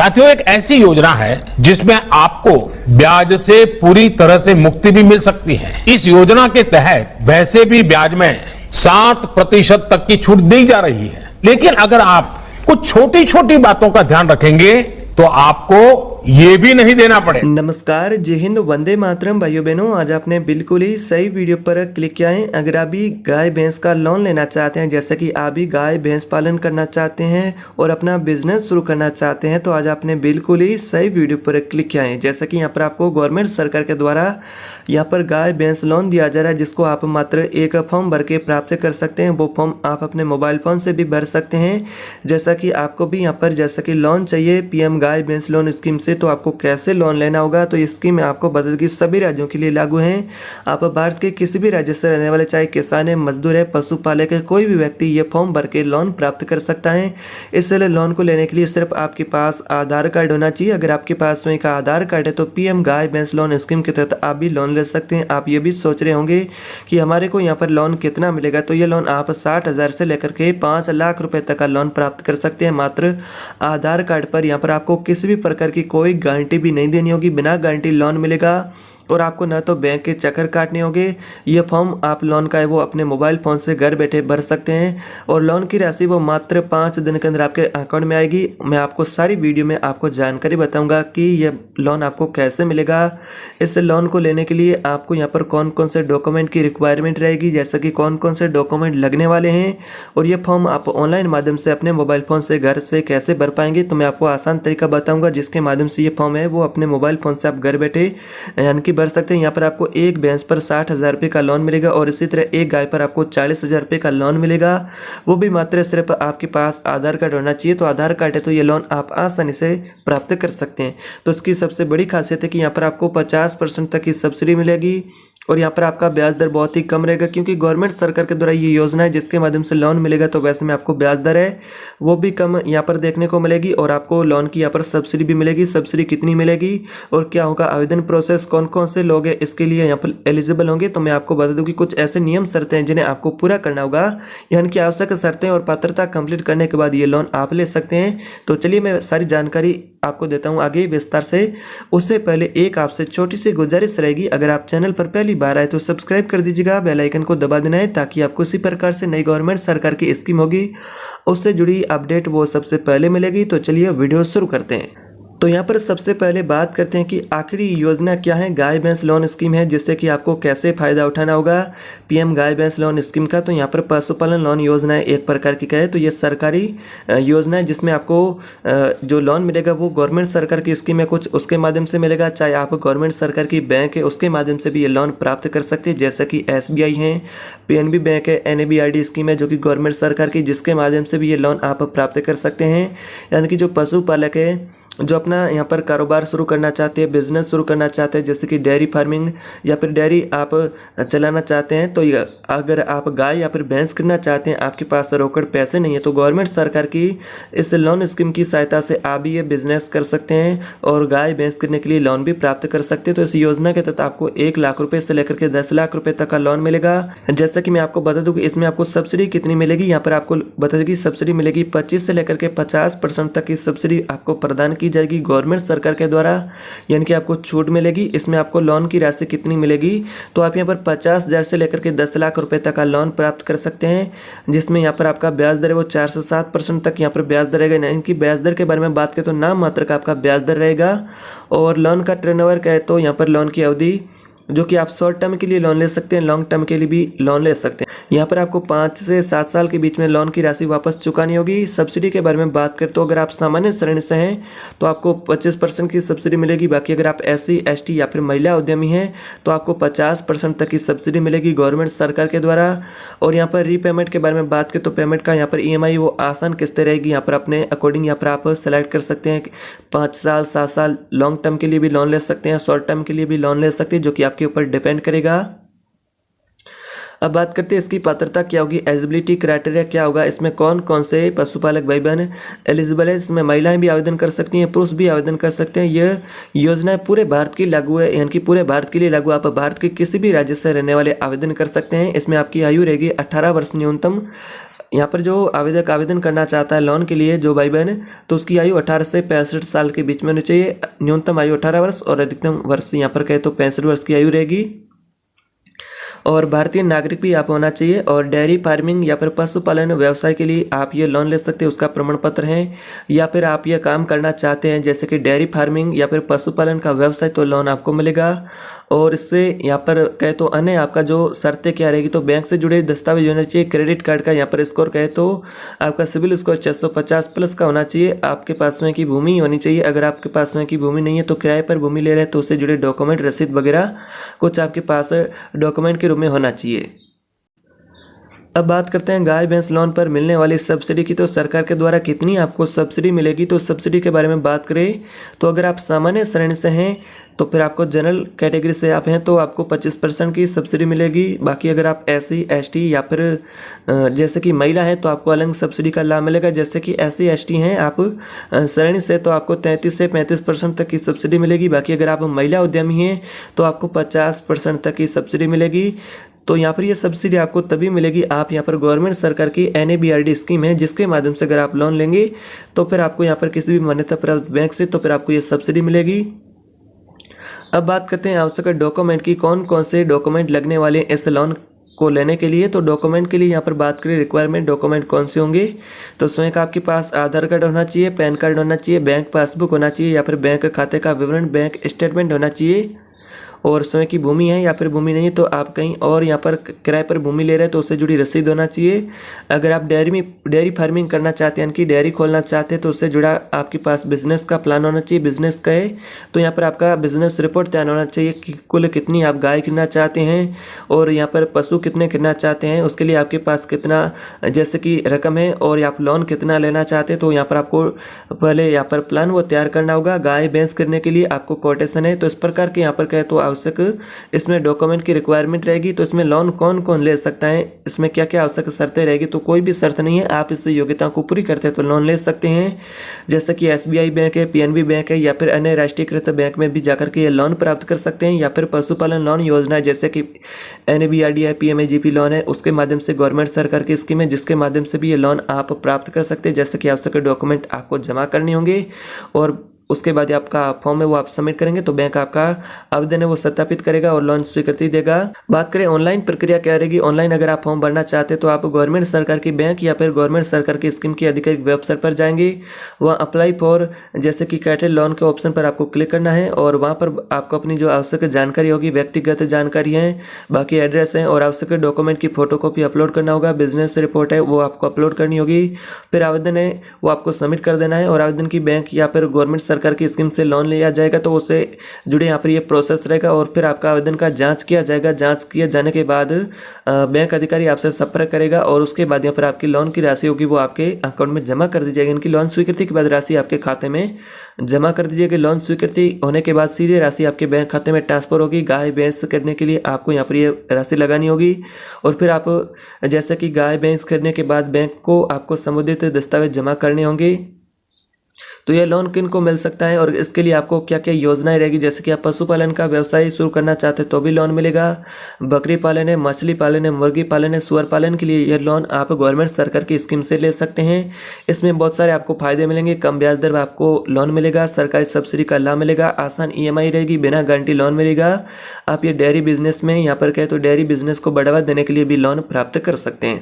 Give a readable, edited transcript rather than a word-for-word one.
साथियों, एक ऐसी योजना है जिसमें आपको ब्याज से पूरी तरह से मुक्ति भी मिल सकती है। इस योजना के तहत वैसे भी ब्याज में 7% तक की छूट दी जा रही है, लेकिन अगर आप कुछ छोटी छोटी बातों का ध्यान रखेंगे तो आपको ये भी नहीं देना पड़े। नमस्कार, जय हिंद, वंदे मातरम। भाइयों बहनों, आज आपने बिल्कुल ही सही वीडियो पर क्लिक किया है। अगर आप भी गाय भैंस का लोन लेना चाहते हैं, जैसे कि आप भी गाय भैंस पालन करना चाहते हैं और अपना बिजनेस शुरू करना चाहते हैं, तो आज आपने बिल्कुल ही सही वीडियो पर क्लिक किया है। जैसे कि यहाँ पर आपको गवर्नमेंट सरकार के द्वारा यहाँ पर गाय भैंस लोन दिया जा रहा है, जिसको आप मात्र एक फॉर्म भर के प्राप्त कर सकते हैं। वो फॉर्म आप अपने मोबाइल फ़ोन से भी भर सकते हैं। जैसा कि आपको भी यहाँ पर जैसा कि लोन चाहिए पीएम गाय भैंस लोन स्कीम से, तो आपको कैसे लोन लेना होगा, तो ये स्कीम आपको बता देगी सभी राज्यों के लिए लागू है। आप भारत के किसी भी राज्य से रहने वाले, चाहे किसान है, मजदूर है, पशुपालक है, कोई भी व्यक्ति ये फॉर्म भर के लोन प्राप्त कर सकता है। इसलिए लोन को लेने के लिए सिर्फ आपके पास आधार कार्ड होना चाहिए। अगर आपके पास स्वयं का आधार कार्ड है तो पीएम गाय भैंस लोन स्कीम के तहत आप भी लोन ले सकते हैं। आप ये भी सोच रहे होंगे कि हमारे को यहाँ पर लोन कितना मिलेगा, तो ये लोन आप 60,000 से लेकर के 5 लाख रुपए तक का लोन प्राप्त कर सकते हैं मात्र आधार कार्ड पर। यहाँ पर आपको किसी भी प्रकार की कोई गारंटी भी नहीं देनी होगी, बिना गारंटी लोन मिलेगा। और आपको ना तो बैंक के चक्कर काटने होंगे। ये फॉर्म आप लोन का है वो अपने मोबाइल फ़ोन से घर बैठे भर सकते हैं और लोन की राशि वो मात्र 5 दिन के अंदर आपके अकाउंट में आएगी। मैं आपको सारी वीडियो में आपको जानकारी बताऊंगा कि ये लोन आपको कैसे मिलेगा। इस लोन को लेने के लिए आपको यहाँ पर कौन कौन से डॉक्यूमेंट की रिक्वायरमेंट रहेगी, जैसे कि कौन कौन से डॉक्यूमेंट लगने वाले हैं, और ये फॉर्म आप ऑनलाइन माध्यम से अपने मोबाइल फ़ोन से घर से कैसे भर पाएंगे, तो मैं आपको आसान तरीका बताऊँगा जिसके माध्यम से ये फॉर्म है वो अपने मोबाइल फ़ोन से आप घर बैठे यानी कि भर सकते हैं। यहाँ पर आपको एक भैंस पर 60,000 रुपये का लोन मिलेगा और इसी तरह एक गाय पर आपको 40,000 रुपये का लोन मिलेगा। वो भी मात्र सिर्फ आपके पास आधार कार्ड होना चाहिए। तो आधार कार्ड है तो ये लोन आप आसानी से प्राप्त कर सकते हैं। तो इसकी सबसे बड़ी खासियत है कि यहाँ पर आपको 50% तक की सब्सिडी मिलेगी और यहाँ पर आपका ब्याज दर बहुत ही कम रहेगा, क्योंकि गवर्नमेंट सरकार के द्वारा ये योजना है जिसके माध्यम से लोन मिलेगा। तो वैसे में आपको ब्याज दर है वो भी कम यहाँ पर देखने को मिलेगी और आपको लोन की यहाँ पर सब्सिडी भी मिलेगी। सब्सिडी कितनी मिलेगी और क्या होगा, आवेदन प्रोसेस, कौन कौन से लोग हैं इसके लिए यहाँ पर एलिजिबल होंगे, तो मैं आपको बता दूँ कि कुछ ऐसे नियम शर्तें हैं जिन्हें आपको पूरा करना होगा। यानी कि आवश्यक शर्तें और पात्रता कंप्लीट करने के बाद ये लोन आप ले सकते हैं। तो चलिए मैं सारी जानकारी आपको देता हूं आगे विस्तार से। उससे पहले एक आपसे छोटी सी गुजारिश रहेगी, अगर आप चैनल पर पहली बार आए तो सब्सक्राइब कर दीजिएगा, बेल आइकन को दबा देना है ताकि आपको इसी प्रकार से नई गवर्नमेंट सरकार की स्कीम होगी उससे जुड़ी अपडेट वो सबसे पहले मिलेगी। तो चलिए वीडियो शुरू करते हैं। तो यहाँ पर सबसे पहले बात करते हैं कि आखिरी योजना क्या है। गाय भैंस लोन स्कीम है जिससे कि आपको कैसे फ़ायदा उठाना होगा पीएम गाय भैंस लोन स्कीम का। तो यहाँ पर पशुपालन लोन योजना है एक प्रकार की है, तो ये सरकारी योजना है जिसमें आपको जो लोन मिलेगा वो गवर्नमेंट सरकार की स्कीम है कुछ, उसके माध्यम से मिलेगा। चाहे आप गवर्नमेंट सरकार की बैंक है उसके माध्यम से भी ये लोन प्राप्त कर सकते हैं, जैसे कि SBI है, PNB बैंक है, NABRD स्कीम है जो कि गवर्नमेंट सरकार की, जिसके माध्यम से भी ये लोन आप प्राप्त कर सकते हैं। यानी कि जो पशुपालक है जो अपना यहाँ पर कारोबार शुरू करना चाहते हैं, बिजनेस शुरू करना चाहते हैं, जैसे कि डेयरी फार्मिंग या फिर डेयरी आप चलाना चाहते हैं, तो अगर आप गाय या फिर भैंस करना चाहते हैं, आपके पास रोकड़ पैसे नहीं है, तो गवर्नमेंट सरकार की इस लोन स्कीम की सहायता से आप भी ये बिजनेस कर सकते हैं और गाय भैंस करने के लिए लोन भी प्राप्त कर सकते हैं। तो इस योजना के तहत आपको 1 लाख रुपये से लेकर के 10 लाख रुपये तक का लोन मिलेगा। जैसा कि मैं आपको बता दूँ कि इसमें आपको सब्सिडी कितनी मिलेगी, यहाँ पर आपको बता दें कि सब्सिडी मिलेगी 25 से लेकर के 50% तक की सब्सिडी आपको प्रदान की जाएगी गवर्नमेंट सरकार के द्वारा, यानी कि आपको छूट मिलेगी। इसमें आपको लोन की राशि कितनी मिलेगी, तो आप यहाँ पर 50,000 से लेकर के 10 लाख रुपए तक का लोन प्राप्त कर सकते हैं, जिसमें यहाँ पर आपका ब्याज दर है वो 4 से 7% तक यहाँ पर ब्याज दर रहेगा। यानी कि ब्याज दर के बारे में बात करें तो नाम मात्र का आपका ब्याज दर रहेगा। और लोन का टर्नओवर क्या है, तो यहाँ पर लोन की अवधि जो कि आप शॉर्ट टर्म के लिए लोन ले सकते हैं, लॉन्ग टर्म के लिए भी लोन ले सकते हैं। यहाँ पर आपको 5 से 7 साल के बीच में लोन की राशि वापस चुकानी होगी। सब्सिडी के बारे में बात करें तो अगर आप सामान्य श्रेणी से हैं तो आपको 25% की सब्सिडी मिलेगी। बाकी अगर आप SC ST या फिर महिला उद्यमी हैं तो आपको 50% तक की सब्सिडी मिलेगी गवर्नमेंट सरकार के द्वारा। और यहाँ पर रीपेमेंट के बारे में बात करें तो पेमेंट का यहाँ पर EMI वो आसान किस्तें रहेगी। यहाँ पर अपने अकॉर्डिंग यहाँ पर आप सेलेक्ट कर सकते हैं 5 साल 7 साल लॉन्ग टर्म के लिए भी लोन ले सकते हैं, शॉर्ट टर्म के लिए भी लोन ले सकते हैं, जो कि आपके ऊपर डिपेंड करेगा। अब बात करते हैं इसकी पात्रता क्या होगी, एलिजिबिलिटी क्राइटेरिया क्या होगा, इसमें कौन कौन से पशुपालक भाई बहन एलिजिबल है। इसमें महिलाएं भी आवेदन कर सकती हैं, पुरुष भी आवेदन कर सकते हैं। यह योजना पूरे भारत की लागू है, यानी कि पूरे भारत के लिए लागू। आप भारत के किसी भी राज्य से रहने वाले आवेदन कर सकते हैं। इसमें आपकी आयु रहेगी 18 वर्ष न्यूनतम यहाँ पर जो आवेदक आवेदन करना चाहता है लोन के लिए, जो भाई बहन, तो उसकी आयु 18 से 65 साल के बीच में होनी चाहिए। न्यूनतम आयु 18 वर्ष और अधिकतम वर्ष यहाँ पर कहे तो 65 वर्ष की आयु रहेगी। और भारतीय नागरिक भी आप होना चाहिए। और डेयरी फार्मिंग या फिर पशुपालन व्यवसाय के लिए आप ये लोन ले सकते हैं, उसका प्रमाण पत्र है। या फिर आप ये काम करना चाहते हैं जैसे कि डेयरी फार्मिंग या फिर पशुपालन का व्यवसाय, तो लोन आपको मिलेगा। और इससे यहाँ पर कहे तो अन्य आपका जो शर्तें क्या रहेगी, तो बैंक से जुड़े दस्तावेज होने चाहिए। क्रेडिट कार्ड का यहाँ पर स्कोर कहे तो आपका सिविल स्कोर 650 प्लस का होना चाहिए। आपके पास स्वयं की भूमि होनी चाहिए। अगर आपके पास स्वयं की भूमि नहीं है तो किराए पर भूमि ले रहे हैं तो उससे जुड़े डॉक्यूमेंट, रसीद वगैरह कुछ आपके पास डॉक्यूमेंट के रूप में होना चाहिए। अब बात करते हैं गाय भैंस लोन पर मिलने वाली सब्सिडी की। तो सरकार के द्वारा कितनी आपको सब्सिडी मिलेगी, तो सब्सिडी के बारे में बात करें तो अगर आप सामान्य श्रेणी से हैं तो फिर आपको जनरल कैटेगरी से आप हैं तो आपको 25% की सब्सिडी मिलेगी। बाकी अगर आप SC ST या फिर जैसे कि महिला है तो आपको अलग सब्सिडी का लाभ मिलेगा। जैसे कि SC ST हैं आप श्रेणी से तो आपको 33 से 35% तक की सब्सिडी मिलेगी। बाकी अगर आप महिला उद्यमी हैं तो आपको 50% तक की सब्सिडी मिलेगी। तो यहाँ पर ये सब्सिडी आपको तभी मिलेगी, आप यहाँ पर गवर्नमेंट सरकार की NABRD स्कीम है जिसके माध्यम से अगर आप लोन लेंगे तो फिर आपको यहाँ पर किसी भी मान्यता प्राप्त बैंक से तो फिर आपको ये सब्सिडी मिलेगी। अब बात करते हैं आवश्यक डॉक्यूमेंट की, कौन कौन से डॉक्यूमेंट लगने वाले हैं इस लोन को लेने के लिए। तो डॉक्यूमेंट के लिए यहाँ पर बात करें रिक्वायरमेंट डॉक्यूमेंट कौन से होंगे, तो स्वयं का आपके पास आधार कार्ड होना चाहिए, पैन कार्ड होना चाहिए, बैंक पासबुक होना चाहिए या फिर बैंक खाते का विवरण, बैंक स्टेटमेंट होना चाहिए। और स्वयं की भूमि है या फिर भूमि नहीं है तो आप कहीं और यहाँ पर किराए पर भूमि ले रहे हैं तो उससे जुड़ी रसीद होना चाहिए। अगर आप डेयरी फार्मिंग करना चाहते हैं यानी कि डेयरी खोलना चाहते हैं तो उससे जुड़ा आपके पास बिजनेस का प्लान होना चाहिए। बिजनेस का है तो यहाँ पर आपका बिजनेस रिपोर्ट तैयार होना चाहिए कि कुल कितनी आप गाय कितना चाहते हैं और यहाँ पर पशु कितने कितना चाहते हैं, उसके लिए आपके पास कितना जैसे कि रकम है और आप लोन कितना लेना चाहते हैं। तो यहाँ पर आपको पहले यहाँ पर प्लान वो तैयार करना होगा। गाय भैंस करने के लिए आपको कोटेशन है, तो इस प्रकार के यहाँ पर कहे तो आवश्यक इसमें डॉक्यूमेंट की रिक्वायरमेंट रहेगी। तो इसमें लोन कौन कौन ले सकता है, इसमें क्या क्या आवश्यक शर्तें रहेगी, तो कोई भी शर्त नहीं है, आप इस योग्यता को पूरी करते हैं तो लोन ले सकते हैं। जैसे कि SBI बैंक है, PNB बैंक है या फिर अन्य राष्ट्रीयकृत बैंक में भी जाकर के ये लोन प्राप्त कर सकते हैं। या फिर पशुपालन लोन योजना है जैसे कि NABRD है, PMAGP लोन है, उसके माध्यम से गवर्नमेंट सरकार की स्कीम है जिसके माध्यम से भी ये लोन आप प्राप्त कर सकते हैं। जैसे कि आवश्यक डॉक्यूमेंट आपको जमा करने होंगे और उसके बाद आपका फॉर्म है वो आप सबमिट करेंगे तो बैंक आपका आवेदन है वो सत्यापित करेगा और लोन स्वीकृति देगा। बात करें ऑनलाइन प्रक्रिया क्या रहेगी, ऑनलाइन अगर आप फॉर्म भरना चाहते हैं तो आप गवर्नमेंट सरकार की बैंक या फिर गवर्नमेंट सरकार की स्कीम की आधिकारिक वेबसाइट पर जाएंगे। वहाँ अप्लाई फॉर जैसे कि कैटेल लोन के ऑप्शन पर आपको क्लिक करना है और वहाँ पर आपको अपनी जो आवश्यक जानकारी होगी, व्यक्तिगत जानकारी है, बाकी एड्रेस है और आवश्यक डॉक्यूमेंट की फोटोकॉपी अपलोड करना होगा। बिजनेस रिपोर्ट है वो आपको अपलोड करनी होगी। फिर आवेदन है वो आपको सबमिट कर देना है और आवेदन की बैंक या फिर गवर्नमेंट सरकार की स्कीम से लोन लिया जाएगा तो उससे जुड़े यहाँ पर ये प्रोसेस रहेगा और फिर आपका आवेदन का जांच किया जाएगा। जांच किए जाने के बाद बैंक अधिकारी आपसे संपर्क करेगा और उसके बाद यहाँ पर आपकी लोन की राशि होगी वो आपके अकाउंट में जमा कर दी जाएगी। इनकी लोन स्वीकृति के बाद राशि आपके खाते में जमा कर दीजिएगा। लोन स्वीकृति होने के बाद सीधे राशि आपके बैंक खाते में ट्रांसफर होगी। गाय भैंस करने के लिए आपको यहाँ पर ये राशि लगानी होगी और फिर आप जैसे कि गाय भैंस करने के बाद बैंक को आपको संबंधित दस्तावेज जमा करने होंगे। तो यह लोन किन को मिल सकता है और इसके लिए आपको क्या क्या योजनाएं रहेगी, जैसे कि आप पशुपालन का व्यवसाय शुरू करना चाहते हैं तो भी लोन मिलेगा। बकरी पालन है, मछली पालन है, मुर्गी पालन है, सुअर पालन के लिए यह लोन आप गवर्नमेंट सरकार की स्कीम से ले सकते हैं। इसमें बहुत सारे आपको फायदे मिलेंगे, कम ब्याज दर में आपको लोन मिलेगा, सरकारी सब्सिडी का लाभ मिलेगा, आसान EMI रहेगी, बिना गारंटी लोन मिलेगा। आप ये डेयरी बिजनेस में यहाँ पर कहे तो डेयरी बिजनेस को बढ़ावा देने के लिए भी लोन प्राप्त कर सकते हैं।